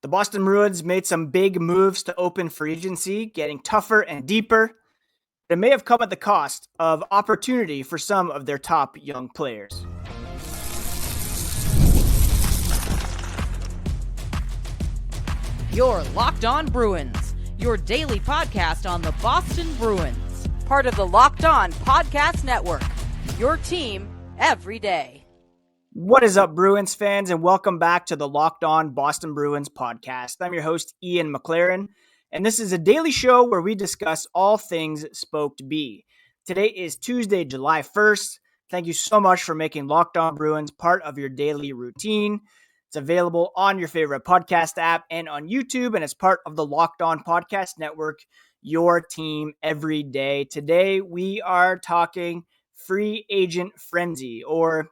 The Boston Bruins made some big moves to open free agency, getting tougher and deeper. It may have come at the cost of opportunity for some of their top young players. You're Locked On Bruins, your daily podcast on the Boston Bruins. Part of the Locked On Podcast Network, your team every day. What is up, Bruins fans, and welcome back to the Locked On Boston Bruins podcast. I'm your host, Ian McLaren, and this is a daily show where we discuss all things Spoke to Be. Today is Tuesday, July 1st. Thank you so much for making Locked On Bruins part of your daily routine. It's available on your favorite podcast app and on YouTube, and it's part of the Locked On Podcast Network, your team every day. Today, we are talking free agent frenzy, or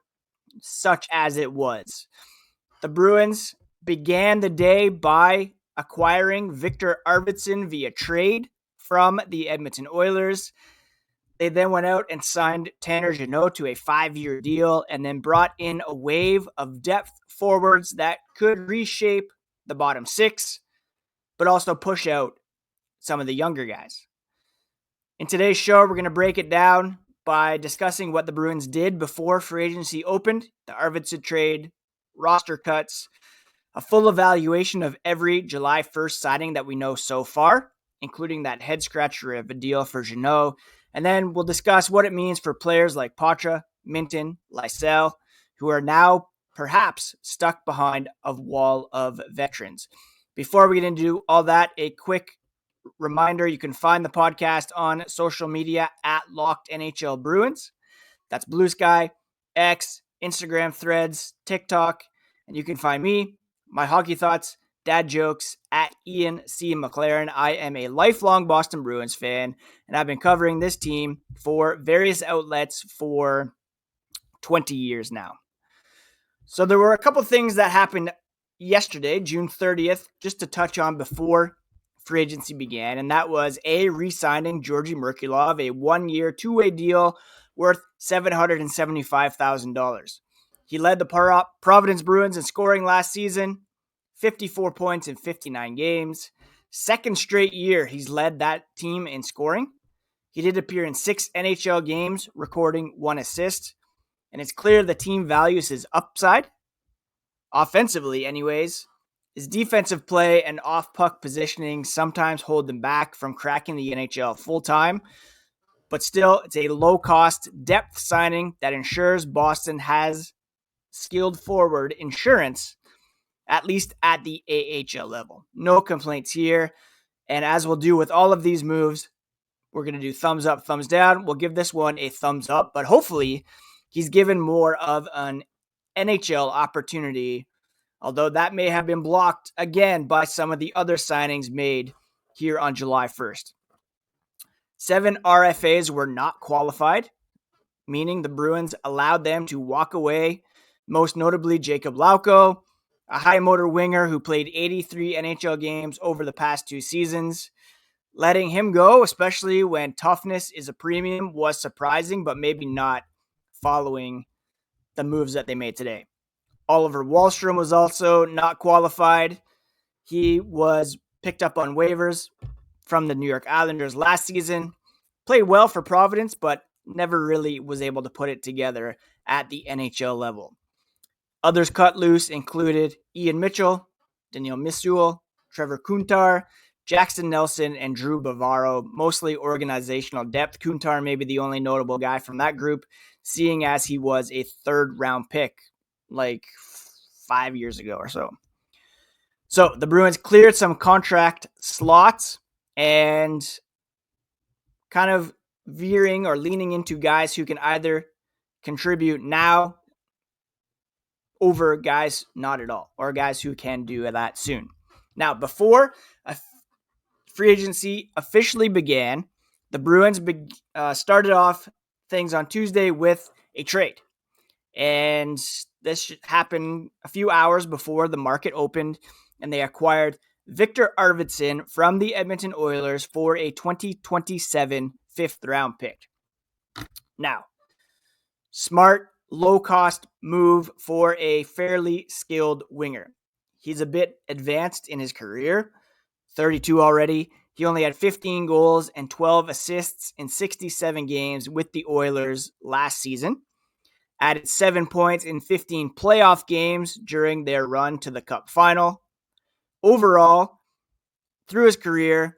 such as it was. The Bruins began the day by acquiring Viktor Arvidsson via trade from the Edmonton Oilers. They then went out and signed Tanner Jeannot to a 5-year deal and then brought in a wave of depth forwards that could reshape the bottom six, but also push out some of the younger guys. In today's show, we're going to break it down by discussing what the Bruins did before free agency opened, the Arvidsson trade, roster cuts, a full evaluation of every July 1st signing that we know so far, including that head-scratcher of a deal for Jeannot, and then we'll discuss what it means for players like Poitras, Minton, Lysell, who are now perhaps stuck behind a wall of veterans. Before we get into all that, a quick reminder, you can find the podcast on social media at Locked NHL Bruins. That's Blue Sky, X, Instagram, Threads, TikTok. And you can find me, my hockey thoughts, dad jokes at Ian C. McLaren. I am a lifelong Boston Bruins fan, and I've been covering this team for various outlets for 20 years now. So there were a couple things that happened yesterday, June 30th, just to touch on before free agency began, and that was re-signing Georgii Merkulov, a 1-year, 2-way deal worth $775,000. He led the Providence Bruins in scoring last season, 54 points in 59 games. Second straight year he's led that team in scoring. He did appear in 6 NHL games, recording 1 assist, and it's clear the team values his upside, offensively anyways. His defensive play and off-puck positioning sometimes hold him back from cracking the NHL full-time, but still, it's a low-cost depth signing that ensures Boston has skilled forward insurance, at least at the AHL level. No complaints here, and as we'll do with all of these moves, we're going to do thumbs up, thumbs down. We'll give this one a thumbs up, but hopefully he's given more of an NHL opportunity, although that may have been blocked again by some of the other signings made here on July 1st. 7 RFAs were not qualified, meaning the Bruins allowed them to walk away, most notably Jacob Lauko, a high-motor winger who played 83 NHL games over the past 2 seasons. Letting him go, especially when toughness is a premium, was surprising, but maybe not following the moves that they made today. Oliver Wahlstrom was also not qualified. He was picked up on waivers from the New York Islanders last season. Played well for Providence, but never really was able to put it together at the NHL level. Others cut loose included Ian Mitchell, Daniel Missoul, Trevor Kuntar, Jackson Nelson, and Drew Bavaro, mostly organizational depth. Kuntar may be the only notable guy from that group, seeing as he was a 3rd-round pick like 5 years ago or so. So the Bruins cleared some contract slots and kind of veering or leaning into guys who can either contribute now over guys not at all, or guys who can do that soon. Now, before free agency officially began, the Bruins started off things on Tuesday with a trade. And this happened a few hours before the market opened, and they acquired Viktor Arvidsson from the Edmonton Oilers for a 2027 5th-round pick. Now, smart, low-cost move for a fairly skilled winger. he's a bit advanced in his career, 32 already. He only had 15 goals and 12 assists in 67 games with the Oilers last season. Added 7 points in 15 playoff games during their run to the Cup final. Overall, through his career,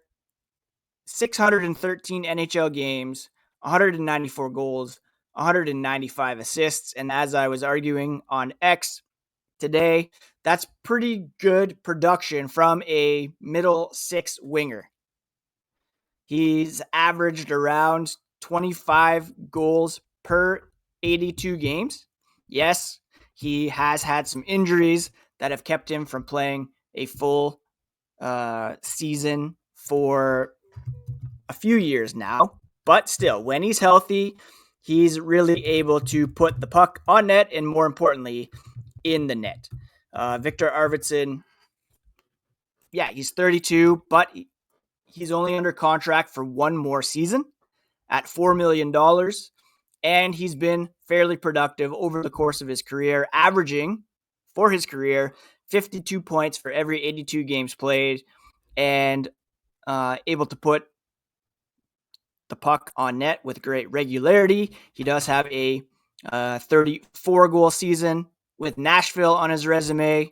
613 NHL games, 194 goals, 195 assists. And as I was arguing on X today, that's pretty good production from a middle six winger. He's averaged around 25 goals per 82 games. Yes, he has had some injuries that have kept him from playing a full season for a few years now. But still, when he's healthy, he's really able to put the puck on net and, more importantly, in the net. Viktor Arvidsson, yeah, he's 32, but he's only under contract for one more season at $4 million. And he's been fairly productive over the course of his career, averaging, for his career, 52 points for every 82 games played, and able to put the puck on net with great regularity. He does have a 34-goal season with Nashville on his resume.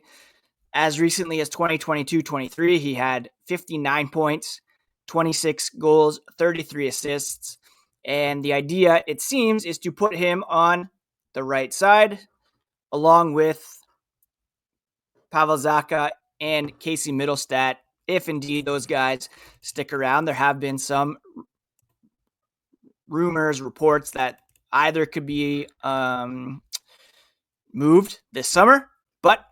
As recently as 2022-23, he had 59 points, 26 goals, 33 assists. And the idea, it seems, is to put him on the right side, along with Pavel Zacha and Casey Middlestat, if indeed those guys stick around. There have been some rumors, reports that either could be moved this summer, but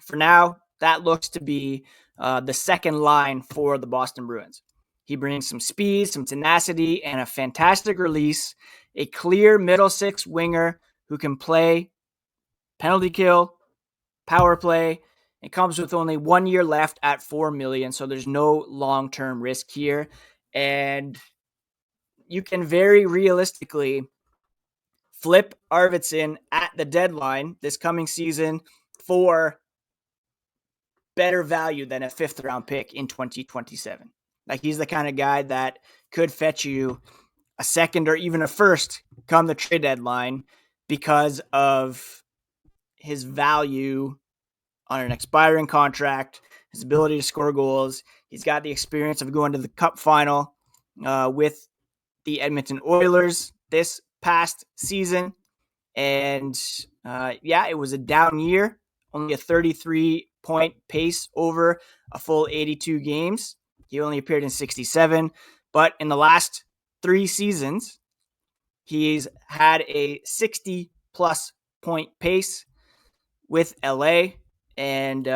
for now, that looks to be the second line for the Boston Bruins. He brings some speed, some tenacity, and a fantastic release. A clear middle six winger who can play penalty kill, power play. It comes with only 1 year left at $4 million, so there's no long-term risk here. And you can very realistically flip Arvidsson at the deadline this coming season for better value than a fifth-round pick in 2027. Like, he's the kind of guy that could fetch you a second or even a first come the trade deadline because of his value on an expiring contract, his ability to score goals. He's got the experience of going to the Cup final with the Edmonton Oilers this past season. And it was a down year, only a 33-point pace over a full 82 games. He only appeared in 67, but in the last 3 seasons, he's had a 60-plus point pace with LA, and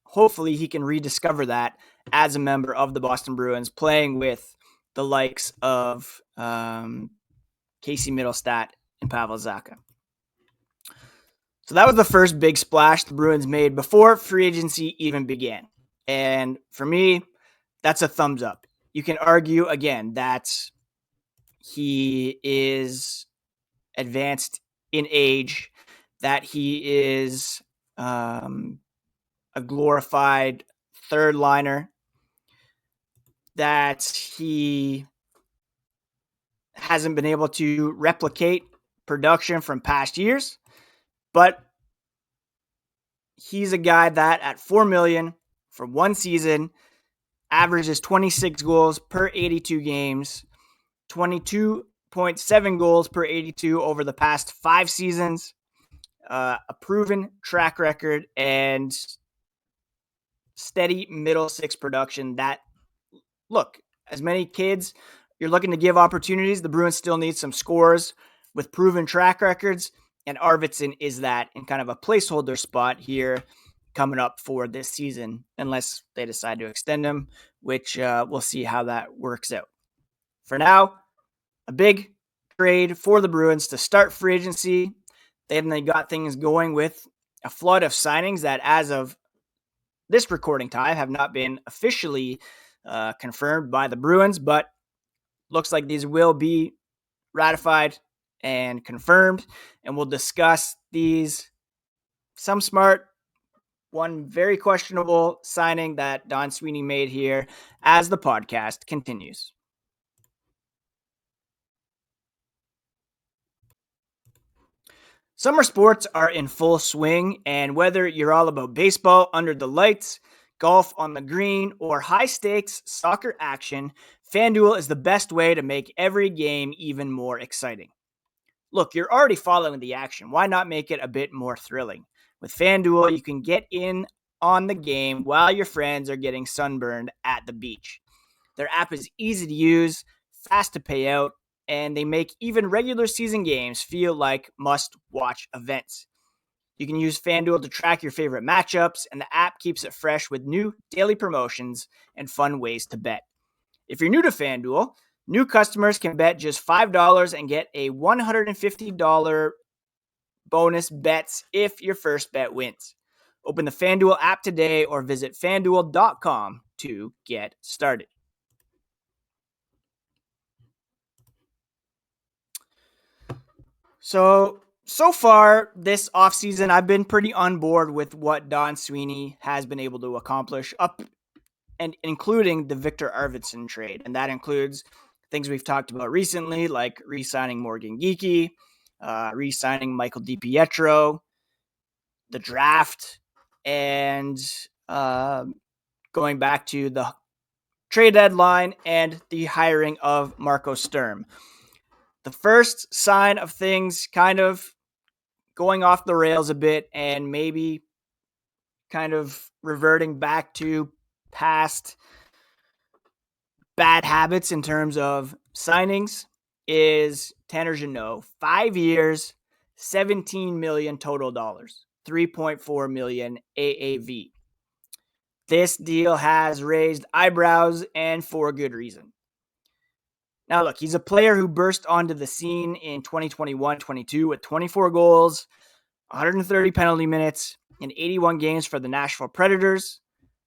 hopefully he can rediscover that as a member of the Boston Bruins, playing with the likes of Casey Middlestat and Pavel Zacha. So that was the first big splash the Bruins made before free agency even began. And for me, that's a thumbs up. You can argue, again, that he is advanced in age, that he is a glorified third liner, that he hasn't been able to replicate production from past years, but he's a guy that at $4 million for one season averages 26 goals per 82 games, 22.7 goals per 82 over the past 5 seasons, a proven track record, and steady middle six production that, look, as many kids you're looking to give opportunities, the Bruins still need some scorers with proven track records, and Arvidsson is that in kind of a placeholder spot here coming up for this season, unless they decide to extend him, which we'll see how that works out. For now, a big trade for the Bruins to start free agency. Then they got things going with a flood of signings that, as of this recording time, have not been officially confirmed by the Bruins, but looks like these will be ratified and confirmed, and we'll discuss these, some smart, one very questionable signing that Don Sweeney made here as the podcast continues. Summer sports are in full swing, and whether you're all about baseball under the lights, golf on the green, or high-stakes soccer action, FanDuel is the best way to make every game even more exciting. Look, you're already following the action. Why not make it a bit more thrilling? With FanDuel, you can get in on the game while your friends are getting sunburned at the beach. Their app is easy to use, fast to pay out, and they make even regular season games feel like must-watch events. You can use FanDuel to track your favorite matchups, and the app keeps it fresh with new daily promotions and fun ways to bet. If you're new to FanDuel, new customers can bet just $5 and get a $150 bonus bets if your first bet wins. Open the FanDuel app today or visit FanDuel.com to get started. So far this offseason, I've been pretty on board with what Don Sweeney has been able to accomplish, up and including the Viktor Arvidsson trade. And that includes things we've talked about recently, like re-signing Morgan Geekie, re-signing Michael DiPietro, the draft, and going back to the trade deadline and the hiring of Marco Sturm. The first sign of things kind of going off the rails a bit and maybe kind of reverting back to past bad habits in terms of signings is Tanner Jeannot. 5 years, $17 million total dollars, $3.4 million AAV. This deal has raised eyebrows, and for good reason. Now, look, he's a player who burst onto the scene in 2021-22 with 24 goals, 130 penalty minutes, and 81 games for the Nashville Predators.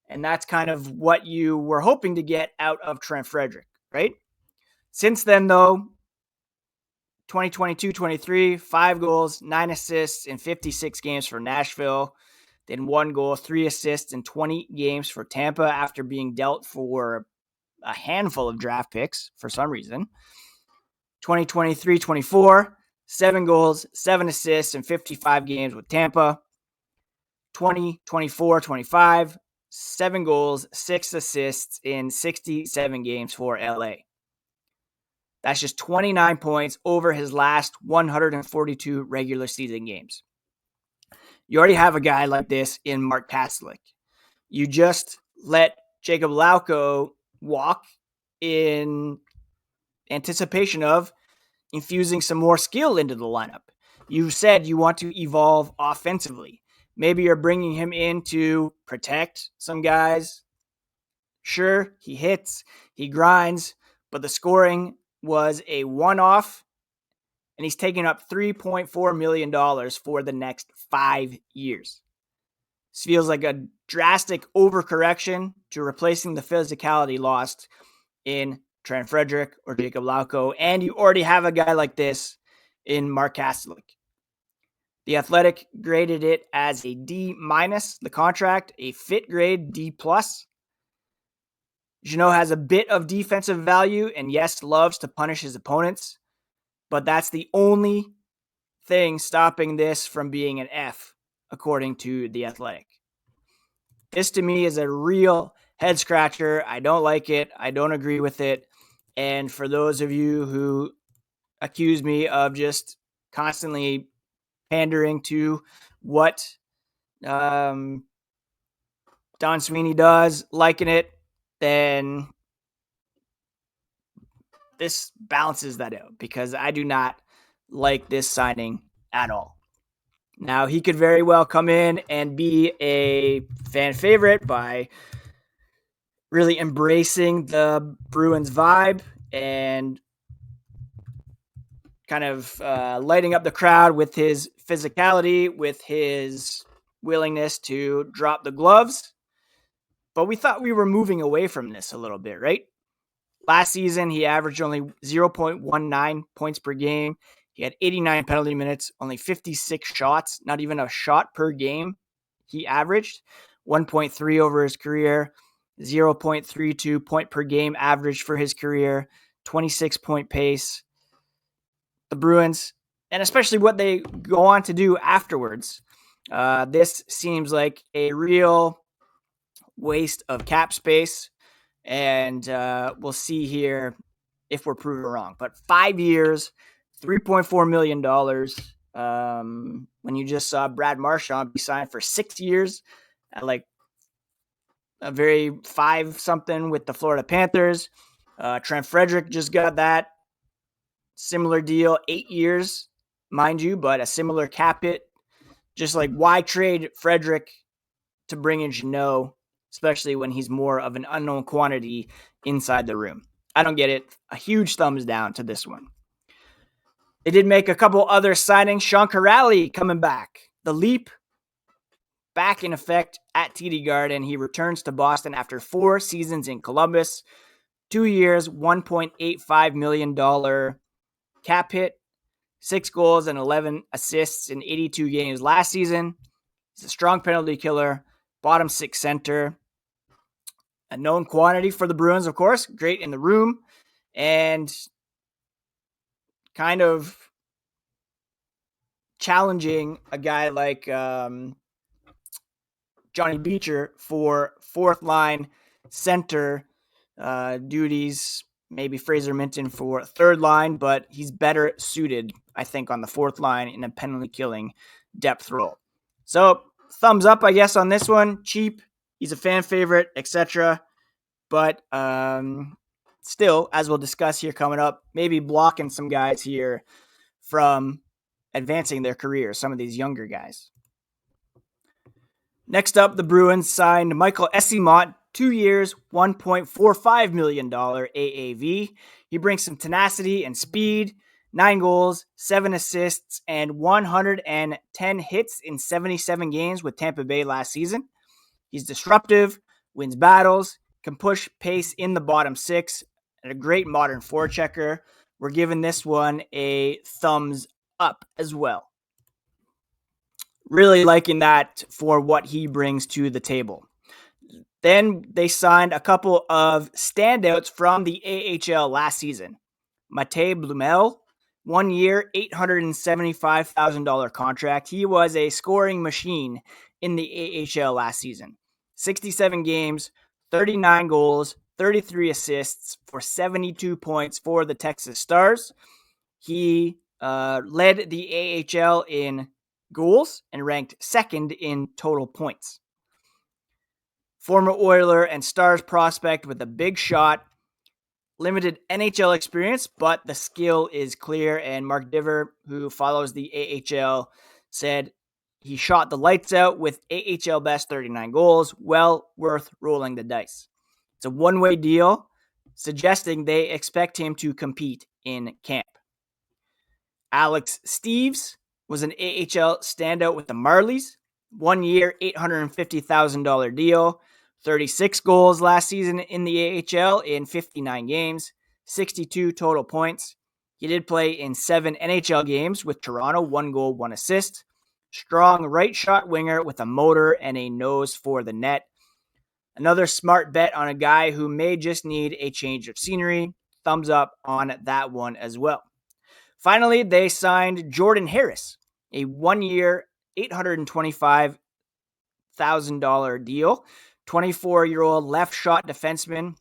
And that's kind of what you were hoping to get out of Trent Frederic, right? Since then, though, 2022-23, 5 goals, 9 assists in 56 games for Nashville. Then 1 goal, 3 assists in 20 games for Tampa after being dealt for a handful of draft picks for some reason. 2023-24, 7 goals, 7 assists in 55 games with Tampa. 2024-25, 7 goals, 6 assists in 67 games for LA. That's just 29 points over his last 142 regular season games. You already have a guy like this in Mark Kastelic. You just let Jacob Lauko walk in anticipation of infusing some more skill into the lineup. You said you want to evolve offensively. Maybe you're bringing him in to protect some guys. Sure, he hits, he grinds, but the scoring was a one-off, and he's taking up $3.4 million for the next 5 years. This feels like a drastic overcorrection to replacing the physicality lost in Trent Frederic or Jacob Lauko, and you already have a guy like this in Mark Kastelic. The Athletic graded it as a D-, the contract, a fit grade D+. Jeannot has a bit of defensive value and, yes, loves to punish his opponents, but that's the only thing stopping this from being an F, according to The Athletic. This, to me, is a real head-scratcher. I don't like it. I don't agree with it. And for those of you who accuse me of just constantly pandering to what Don Sweeney does, liking it, then this balances that out because I do not like this signing at all. Now, he could very well come in and be a fan favorite by really embracing the Bruins vibe and kind of lighting up the crowd with his physicality, with his willingness to drop the gloves. But we thought we were moving away from this a little bit, right? Last season, he averaged only 0.19 points per game. He had 89 penalty minutes, only 56 shots, not even a shot per game. he averaged, 1.3 over his career, 0.32 point per game average for his career, 26-point pace. The Bruins, and especially what they go on to do afterwards, this seems like a real waste of cap space, and we'll see here if we're proven wrong. But 5 years, $3.4 million. When you just saw Brad Marchand be signed for 6 years at like a very 5-something with the Florida Panthers. Trent Frederick just got that similar deal, 8 years, mind you, but a similar cap hit. Just like, why trade Frederick to bring in Jeannot, especially when he's more of an unknown quantity inside the room? I don't get it. A huge thumbs down to this one. They did make a couple other signings. Sean Kuraly coming back. The leap back in effect at TD Garden. He returns to Boston after 4 seasons in Columbus. 2 years, $1.85 million cap hit. 6 goals and 11 assists in 82 games last season. He's a strong penalty killer. Bottom 6 center. A known quantity for the Bruins, of course. Great in the room. And kind of challenging a guy like Johnny Beecher for 4th line center duties. Maybe Fraser Minton for 3rd line, but he's better suited, I think, on the 4th line in a penalty killing depth role. So thumbs up, I guess, on this one. Cheap. He's a fan favorite, etc. But still, as we'll discuss here coming up, maybe blocking some guys here from advancing their careers, some of these younger guys. Next up, the Bruins signed Michael Eyssimont, 2 years, $1.45 million AAV. He brings some tenacity and speed, 9 goals, 7 assists, and 110 hits in 77 games with Tampa Bay last season. He's disruptive, wins battles, can push pace in the bottom 6, and a great modern forechecker. We're giving this one a thumbs up as well. Really liking that for what he brings to the table. Then they signed a couple of standouts from the AHL last season. Matej Blumel, 1 year, $875,000 contract. He was a scoring machine in the AHL last season. 67 games, 39 goals, 33 assists for 72 points for the Texas Stars. He led the AHL in goals and ranked 2nd in total points. Former Oiler and Stars prospect with a big shot, limited NHL experience, but the skill is clear. And Mark Diver, who follows the AHL, said he shot the lights out with AHL best 39 goals. Well worth rolling the dice. It's a one-way deal, suggesting they expect him to compete in camp. Alex Steeves was an AHL standout with the Marlies. 1 year, $850,000 deal. 36 goals last season in the AHL in 59 games. 62 total points. He did play in 7 NHL games with Toronto. 1 goal, 1 assist. Strong right shot winger with a motor and a nose for the net. Another smart bet on a guy who may just need a change of scenery. Thumbs up on that one as well. Finally, they signed Jordan Harris, a 1 year, $825,000 deal. 24-year-old left shot defenseman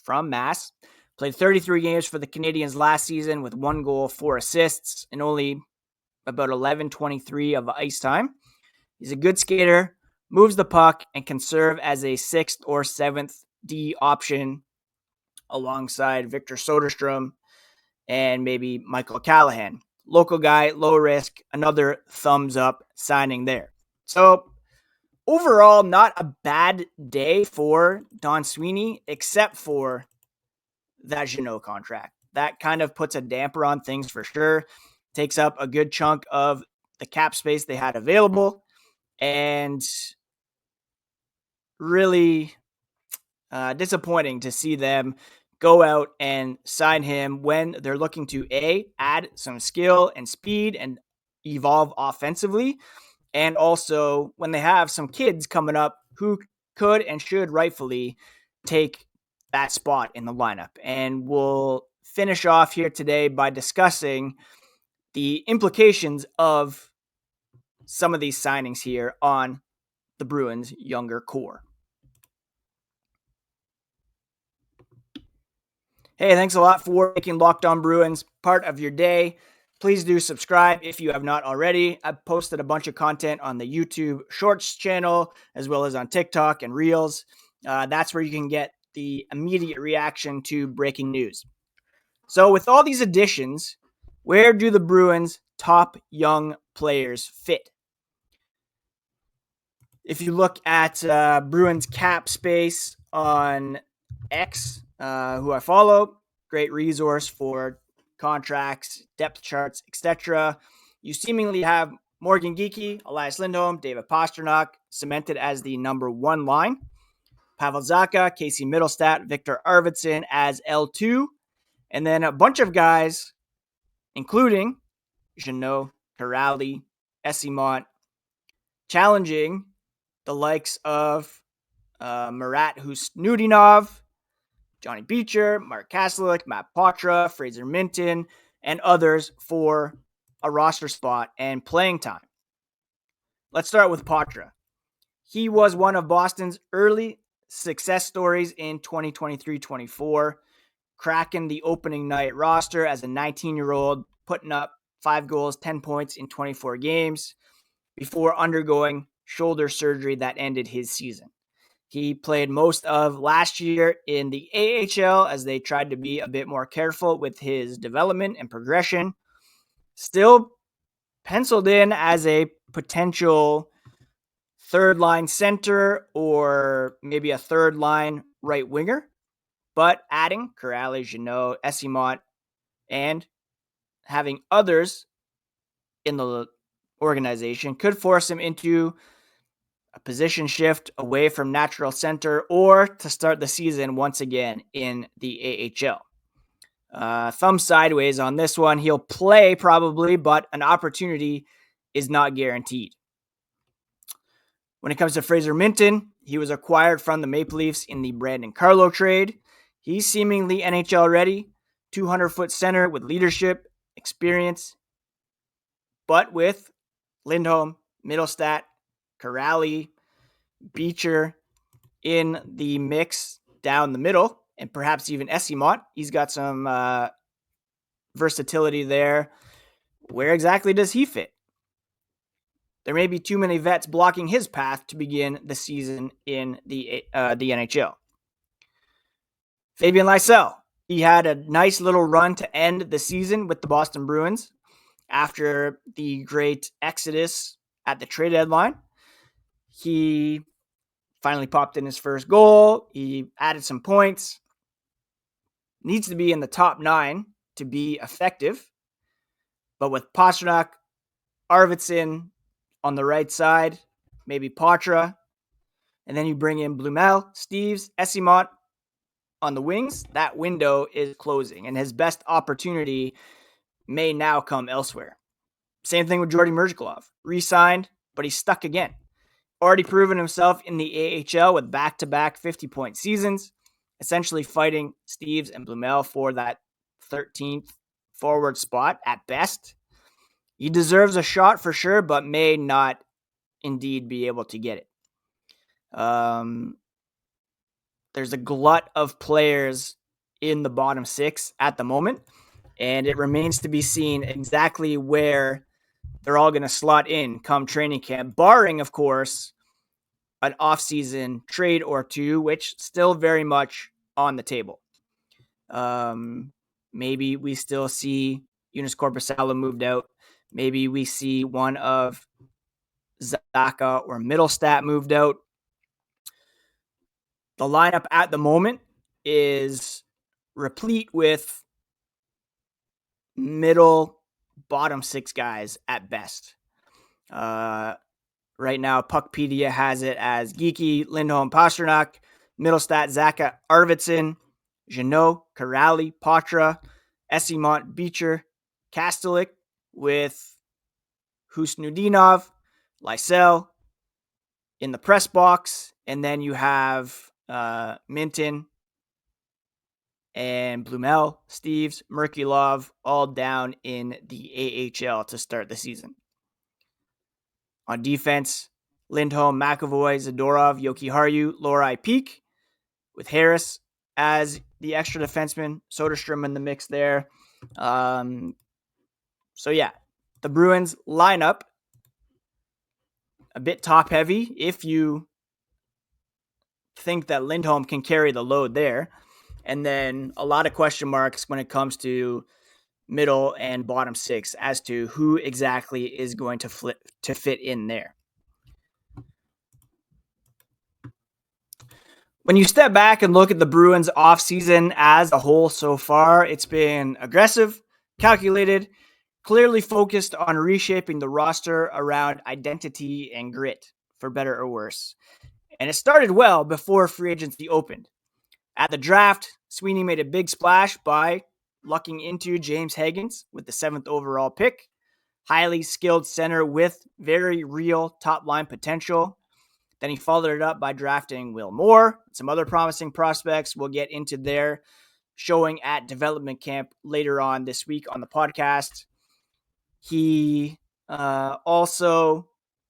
from Mass. Played 33 games for the Canadiens last season with 1 goal, 4 assists, and only about 11.23 of ice time. He's a good skater, moves the puck, and can serve as a 6th or 7th D option alongside Victor Soderstrom and maybe Michael Callahan. Local guy, low risk, another thumbs up signing there. So overall, not a bad day for Don Sweeney, except for that Jeannot contract. That kind of puts a damper on things for sure. Takes up a good chunk of the cap space they had available. And really disappointing to see them go out and sign him when they're looking to add some skill and speed and evolve offensively, and also when they have some kids coming up who could and should rightfully take that spot in the lineup. And we'll finish off here today by discussing the implications of some of these signings here on the Bruins' younger core. Hey, thanks a lot for making Locked On Bruins part of your day. Please do subscribe if you have not already. I've posted a bunch of content on the YouTube Shorts channel, as well as on TikTok and Reels. That's where you can get the immediate reaction to breaking news. So with all these additions, where do the Bruins' top young players fit? If you look at Bruins cap space on X, who I follow, great resource for contracts, depth charts, etc. You seemingly have Morgan Geekie, Elias Lindholm, David Pastrnak cemented as the number one line. Pavel Zacha, Casey Middlestat, Viktor Arvidsson as L2. And then a bunch of guys, including Jeannot, Kuraly, Eyssimont, challenging the likes of Marat Husnudinov, Johnny Beecher, Mark Kastelik, Matt Poitras, Fraser Minton, and others for a roster spot and playing time. Let's start with Poitras. He was one of Boston's early success stories in 2023-24, cracking the opening night roster as a 19-year-old, putting up 5 goals, 10 points in 24 games before undergoing shoulder surgery that ended his season. He played most of last year in the AHL as they tried to be a bit more careful with his development and progression. Still penciled in as a potential third-line center or maybe a third-line right winger, but adding Kuraly, Jeannot, Eyssimont, and having others in the organization could force him into a position shift away from natural center or to start the season once again in the AHL. Thumb sideways on this one. He'll play probably, but an opportunity is not guaranteed. When it comes to Fraser Minton, he was acquired from the Maple Leafs in the Brandon Carlo trade. He's seemingly NHL ready, 200-foot center with leadership, experience, but with Lindholm, Middlestat, Kuraly, Beecher in the mix down the middle, and perhaps even Eyssimont. He's got some versatility there. Where exactly does he fit? There may be too many vets blocking his path to begin the season in the NHL. Fabian Lysell. He had a nice little run to end the season with the Boston Bruins after the great exodus at the trade deadline. He finally popped in his first goal. He added some points. Needs to be in the top 9 to be effective. But with Pastrnak, Arvidsson on the right side, maybe Poitras, and then you bring in Blumel, Steves, Eyssimont on the wings, that window is closing, and his best opportunity may now come elsewhere. Same thing with Georgii Merkulov. Re-signed, but he's stuck again. Already proven himself in the AHL with back-to-back 50-point seasons, essentially fighting Steves and Blumel for that 13th forward spot at best. He deserves a shot for sure, but may not indeed be able to get it. There's a glut of players in the bottom 6 at the moment, and it remains to be seen exactly where they're all going to slot in come training camp, barring, of course, an offseason trade or two, which still very much on the table. Maybe we still see Joonas Korpisalo moved out. Maybe we see one of Zacha or Middlestat moved out. The lineup at the moment is replete with middle bottom 6 guys at best. Right now, Puckpedia has it as Geekie, Lindholm, Pastrnak, Middlestat, Zacha, Arvidsson, Jeannot, Kuraly, Poitras, Eyssimont, Beecher, Kastelik, with Husnudinov, Lysell in the press box, and then you have Minton and Blumel, Steves, Merkulov, all down in the AHL to start the season. On defense, Lindholm, McAvoy, Zadorov, Jokiharju, Lohrei, Peak, with Harris as the extra defenseman, Soderstrom in the mix there. The Bruins lineup a bit top heavy if you think that Lindholm can carry the load there. And then a lot of question marks when it comes to middle and bottom six as to who exactly is going to fit in there. When you step back and look at the Bruins offseason as a whole so far, it's been aggressive, calculated, clearly focused on reshaping the roster around identity and grit, for better or worse. And it started well before free agency opened. At the draft, Sweeney made a big splash by lucking into James Higgins with the 7th overall pick. Highly skilled center with very real top-line potential. Then he followed it up by drafting Will Moore, some other promising prospects. We'll get into their showing at development camp later on this week on the podcast. He also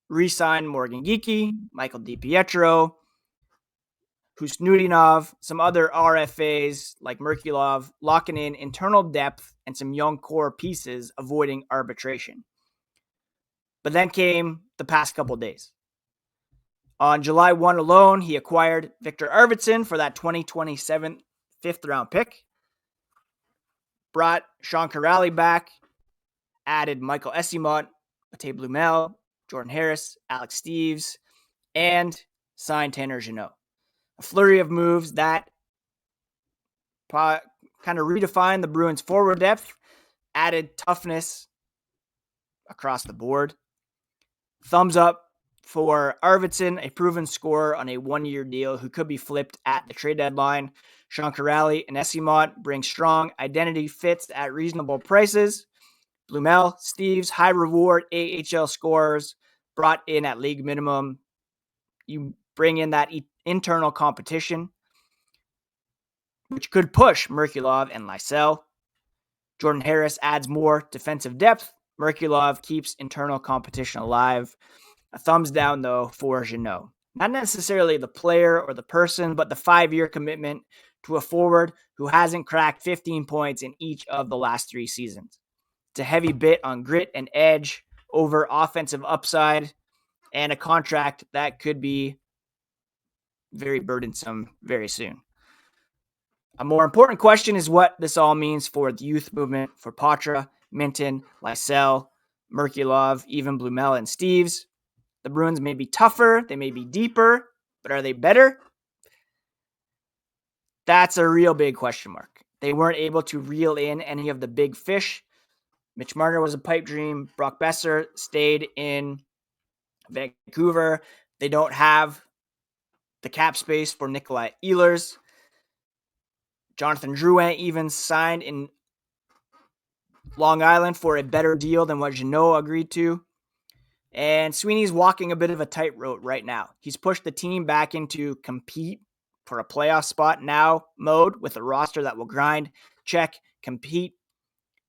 re-signed Morgan Geekie, Michael DiPietro, Husnudinov, some other RFAs like Merkulov, locking in internal depth and some young core pieces, avoiding arbitration. But then came the past couple days. On July 1 alone, he acquired Viktor Arvidsson for that 2027 fifth-round pick, brought Sean Kuraly back, added Michael Eyssimont, Matthew Blumel, Jordan Harris, Alex Steves, and signed Tanner Jeannot. A flurry of moves that kind of redefined the Bruins' forward depth, added toughness across the board. Thumbs up for Arvidsson, a proven scorer on a one-year deal who could be flipped at the trade deadline. Sean Kuraly and Eyssimont bring strong identity fits at reasonable prices. Blumel, Steves, high-reward AHL scorers brought in at league minimum. You bring in that internal competition, which could push Merkulov and Lysell. Jordan Harris adds more defensive depth. Merkulov keeps internal competition alive. A thumbs down, though, for Jeannot. Not necessarily the player or the person, but the 5-year commitment to a forward who hasn't cracked 15 points in each of the last 3 seasons. It's a heavy bit on grit and edge over offensive upside, and a contract that could be very burdensome very soon. A more important question is what this all means for the youth movement for Poitras, Minton, Lysell, Merkulov, even Blumel and Steves. The Bruins may be tougher, they may be deeper, but are they better? That's a real big question mark. They weren't able to reel in any of the big fish. Mitch Marner was a pipe dream. Brock Besser stayed in Vancouver. They don't have the cap space for Nikolai Ehlers. Jonathan Drouin even signed in Long Island for a better deal than what Jeannot agreed to. And Sweeney's walking a bit of a tightrope right now. He's pushed the team back into compete for a playoff spot now mode with a roster that will grind, check, compete.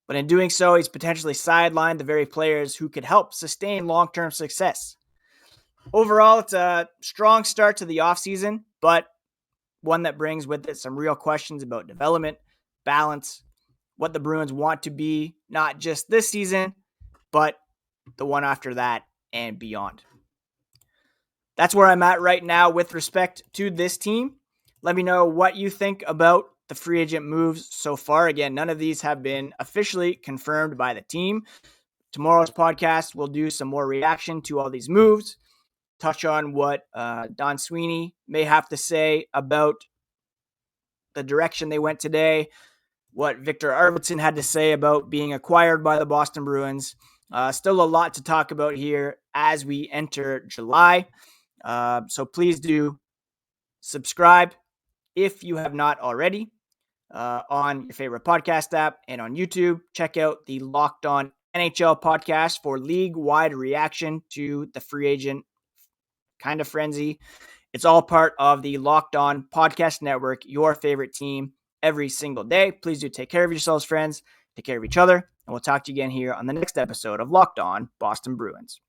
But in doing so, he's potentially sidelined the very players who could help sustain long-term success. Overall, it's a strong start to the offseason, but one that brings with it some real questions about development, balance, what the Bruins want to be, not just this season, but the one after that and beyond. That's where I'm at right now with respect to this team. Let me know what you think about the free agent moves so far. Again, none of these have been officially confirmed by the team. Tomorrow's podcast, we'll do some more reaction to all these moves, touch on what Don Sweeney may have to say about the direction they went today, what Viktor Arvidsson had to say about being acquired by the Boston Bruins. Still a lot to talk about here as we enter July. So please do subscribe if you have not already on your favorite podcast app and on YouTube. Check out the Locked On NHL podcast for league-wide reaction to the free agent kind of frenzy. It's all part of the Locked On Podcast Network, your favorite team every single day. Please do take care of yourselves, friends. Take care of each other. And we'll talk to you again here on the next episode of Locked On Boston Bruins.